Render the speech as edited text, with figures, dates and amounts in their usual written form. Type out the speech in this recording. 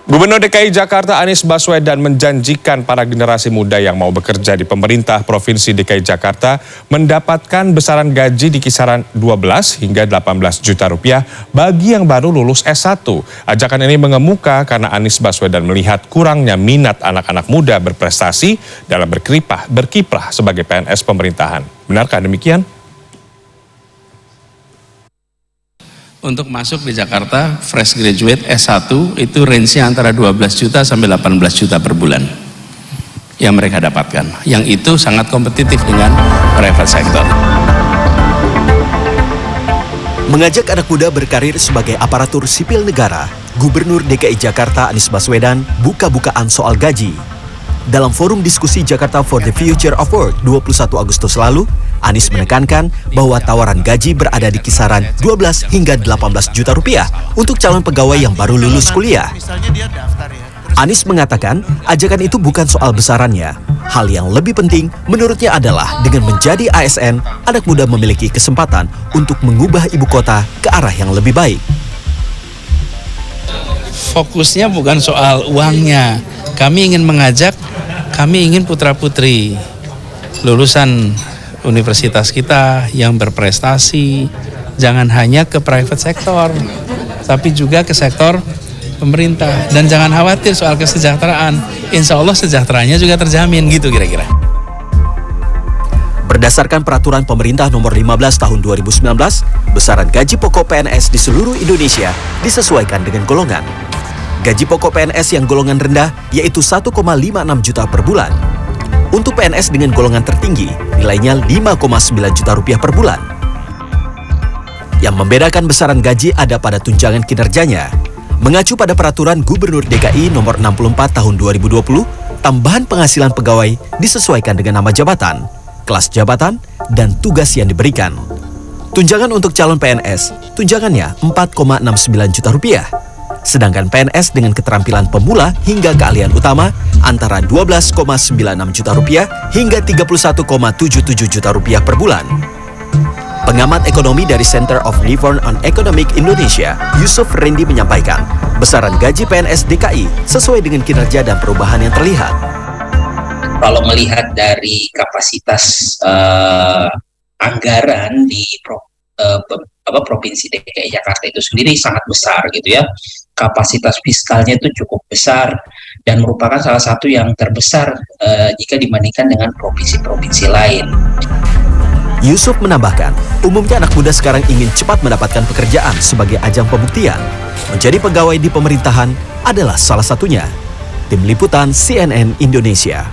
Gubernur DKI Jakarta Anies Baswedan menjanjikan para generasi muda yang mau bekerja di pemerintah Provinsi DKI Jakarta mendapatkan besaran gaji di kisaran 12 hingga 18 juta rupiah bagi yang baru lulus S1. Ajakan ini mengemuka karena Anies Baswedan melihat kurangnya minat anak-anak muda berprestasi dalam berkiprah sebagai PNS pemerintahan. Benarkah demikian? Untuk masuk di Jakarta, fresh graduate S1 itu range-nya antara 12 juta sampai 18 juta per bulan yang mereka dapatkan. Yang itu sangat kompetitif dengan private sector. Mengajak anak muda berkarir sebagai aparatur sipil negara, Gubernur DKI Jakarta Anies Baswedan buka-bukaan soal gaji. Dalam forum diskusi Jakarta for the Future of Work 21 Agustus lalu, Anies menekankan bahwa tawaran gaji berada di kisaran 12 hingga 18 juta rupiah untuk calon pegawai yang baru lulus kuliah. Anies mengatakan ajakan itu bukan soal besarannya. Hal yang lebih penting menurutnya adalah dengan menjadi ASN, anak muda memiliki kesempatan untuk mengubah ibu kota ke arah yang lebih baik. Fokusnya bukan soal uangnya. Kami ingin putra-putri lulusan universitas kita yang berprestasi, jangan hanya ke private sector, tapi juga ke sektor pemerintah. Dan jangan khawatir soal kesejahteraan, insya Allah sejahteranya juga terjamin, gitu kira-kira. Berdasarkan peraturan pemerintah nomor 15 tahun 2019, besaran gaji pokok PNS di seluruh Indonesia disesuaikan dengan golongan. Gaji pokok PNS yang golongan rendah yaitu 1,56 juta per bulan. Untuk PNS dengan golongan tertinggi, nilainya 5,9 juta rupiah per bulan. Yang membedakan besaran gaji ada pada tunjangan kinerjanya. Mengacu pada peraturan Gubernur DKI nomor 64 tahun 2020, tambahan penghasilan pegawai disesuaikan dengan nama jabatan, kelas jabatan, dan tugas yang diberikan. Tunjangan untuk calon PNS, tunjangannya 4,69 juta rupiah. Sedangkan PNS dengan keterampilan pemula hingga keahlian utama antara 12,96 juta rupiah hingga 31,77 juta rupiah per bulan. Pengamat ekonomi dari Center of Reform on Economic Indonesia, Yusuf Rendy menyampaikan, besaran gaji PNS DKI sesuai dengan kinerja dan perubahan yang terlihat. Kalau melihat dari kapasitas anggaran di Provinsi DKI Jakarta itu sendiri sangat besar gitu ya. Kapasitas fiskalnya itu cukup besar dan merupakan salah satu yang terbesar jika dibandingkan dengan provinsi-provinsi lain. Yusuf menambahkan, umumnya anak muda sekarang ingin cepat mendapatkan pekerjaan sebagai ajang pembuktian. Menjadi pegawai di pemerintahan adalah salah satunya. Tim Liputan CNN Indonesia.